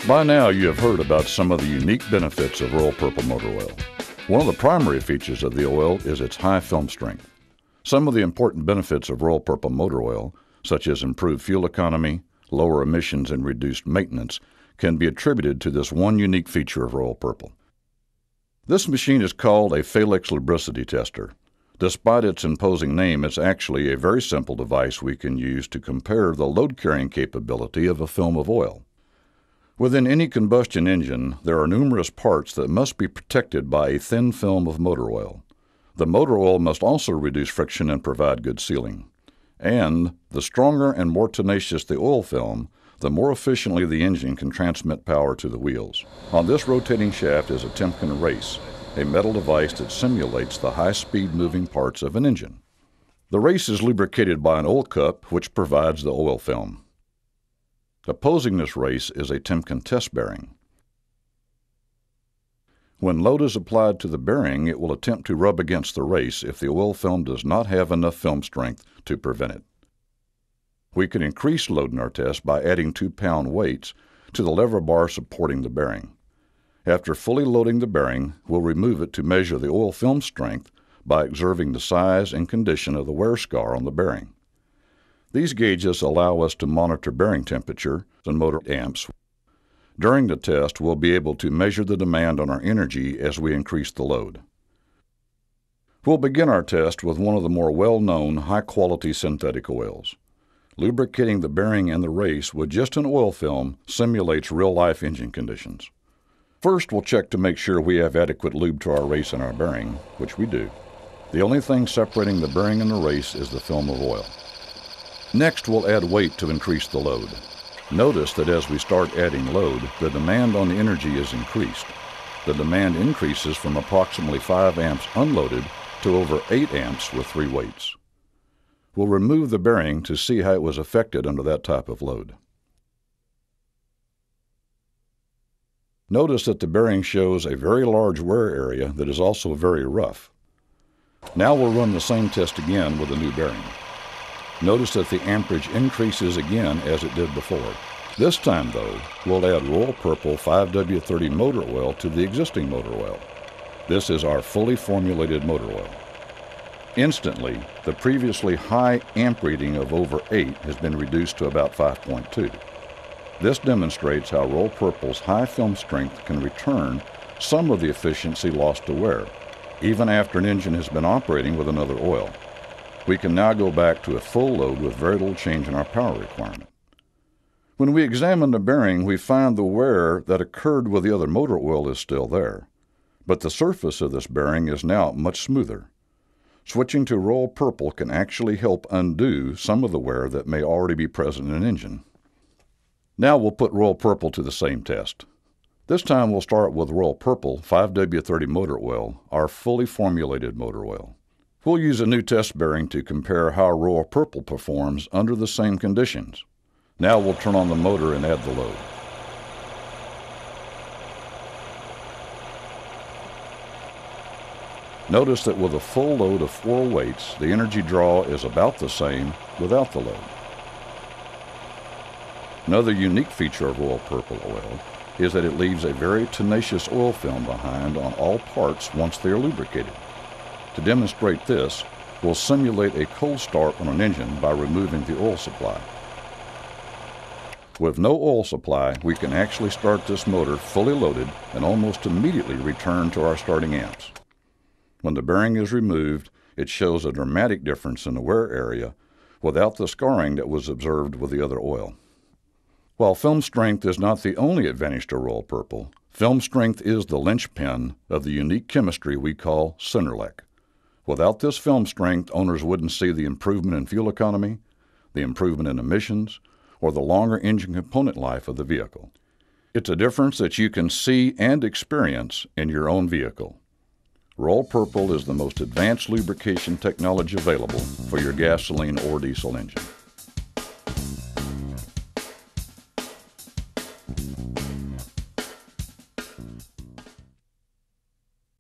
By now, you have heard about some of the unique benefits of Royal Purple motor oil. One of the primary features of the oil is its high film strength. Some of the important benefits of Royal Purple motor oil, such as improved fuel economy, lower emissions, and reduced maintenance, can be attributed to this one unique feature of Royal Purple. This machine is called a Phalanx lubricity tester. Despite its imposing name, it's actually a very simple device we can use to compare the load-carrying capability of a film of oil. Within any combustion engine, there are numerous parts that must be protected by a thin film of motor oil. The motor oil must also reduce friction and provide good sealing. And the stronger and more tenacious the oil film, the more efficiently the engine can transmit power to the wheels. On this rotating shaft is a Timken race, a metal device that simulates the high-speed moving parts of an engine. The race is lubricated by an oil cup, which provides the oil film. Opposing this race is a Timken test bearing. When load is applied to the bearing, it will attempt to rub against the race if the oil film does not have enough film strength to prevent it. We can increase load in our test by adding 2-pound weights to the lever bar supporting the bearing. After fully loading the bearing, we'll remove it to measure the oil film strength by observing the size and condition of the wear scar on the bearing. These gauges allow us to monitor bearing temperature and motor amps. During the test, we'll be able to measure the demand on our energy as we increase the load. We'll begin our test with one of the more well-known high-quality synthetic oils. Lubricating the bearing and the race with just an oil film simulates real-life engine conditions. First, we'll check to make sure we have adequate lube to our race and our bearing, which we do. The only thing separating the bearing and the race is the film of oil. Next, we'll add weight to increase the load. Notice that as we start adding load, the demand on the energy is increased. The demand increases from approximately 5 amps unloaded to over 8 amps with 3 weights. We'll remove the bearing to see how it was affected under that type of load. Notice that the bearing shows a very large wear area that is also very rough. Now we'll run the same test again with a new bearing. Notice that the amperage increases again as it did before. This time, though, we'll add Royal Purple 5W30 motor oil to the existing motor oil. This is our fully formulated motor oil. Instantly, the previously high amp reading of over 8 has been reduced to about 5.2. This demonstrates how Royal Purple's high film strength can return some of the efficiency lost to wear, even after an engine has been operating with another oil. We can now go back to a full load with very little change in our power requirement. When we examine the bearing, we find the wear that occurred with the other motor oil is still there, but the surface of this bearing is now much smoother. Switching to Royal Purple can actually help undo some of the wear that may already be present in an engine. Now we'll put Royal Purple to the same test. This time we'll start with Royal Purple 5W30 motor oil, our fully formulated motor oil. We'll use a new test bearing to compare how Royal Purple performs under the same conditions. Now we'll turn on the motor and add the load. Notice that with a full load of 4 weights, the energy draw is about the same without the load. Another unique feature of Royal Purple oil is that it leaves a very tenacious oil film behind on all parts once they are lubricated. To demonstrate this, we'll simulate a cold start on an engine by removing the oil supply. With no oil supply, we can actually start this motor fully loaded and almost immediately return to our starting amps. When the bearing is removed, it shows a dramatic difference in the wear area without the scarring that was observed with the other oil. While film strength is not the only advantage to Royal Purple, film strength is the linchpin of the unique chemistry we call Centerlec. Without this film strength, owners wouldn't see the improvement in fuel economy, the improvement in emissions, or the longer engine component life of the vehicle. It's a difference that you can see and experience in your own vehicle. Royal Purple is the most advanced lubrication technology available for your gasoline or diesel engine.